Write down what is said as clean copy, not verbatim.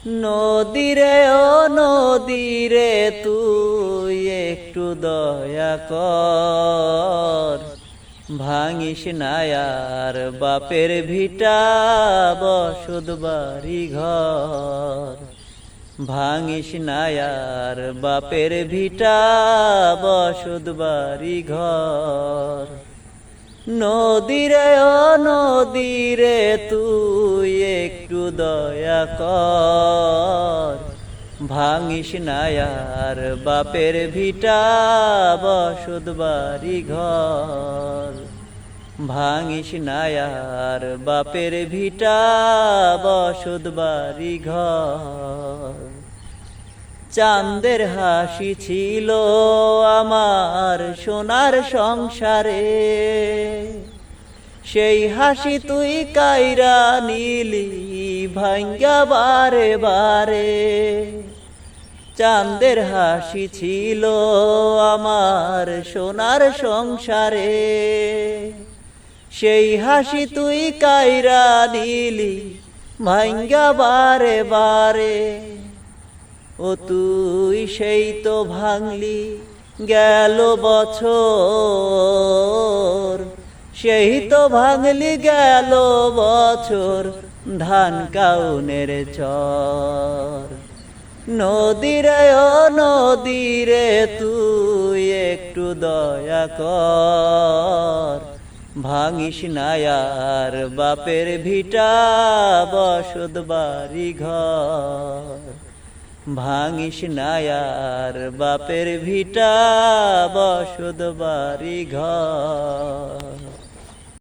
নদীরে ও নদীরে তুই একটু দয়া কর, ভাঙিস না আর বাপের ভিটা বসত বাড়ি ঘর। ভাঙিস না আর বাপের ভিটা বসত বাড়ি ঘর। নদীরে ও নদীরে তুই একটু দয়া কর, ভাঙিস না আর বাপের ভিটা বসত বাড়ি ঘর। ভাঙিস না আর বাপের ভিটা বসত বাড়ি ঘর। চাঁদের হাসি ছিল আমার সোনার সংসারে, সেই হাসি তুই কাইরা নিলি ভাঙ্গা বারে বারে। চাঁদের হাসি ছিল আমার সোনার সংসারে, সেই হাসি তুই কাইরা নিলি ভাঙ্গা বারে বারে। ও তুই সেই তো ভাঙলি গেল বছর, সেই তো ভাঙলি গেল বছর ধান কাউনের চর। নদীরে ও নদীরে তুই একটু দয়া কর, ভাঙিস না আর বাপের ভিটা বসত বাড়ি ঘর। ভাঙিস না আর বাপের ভিটা বসত বাড়ি ঘর।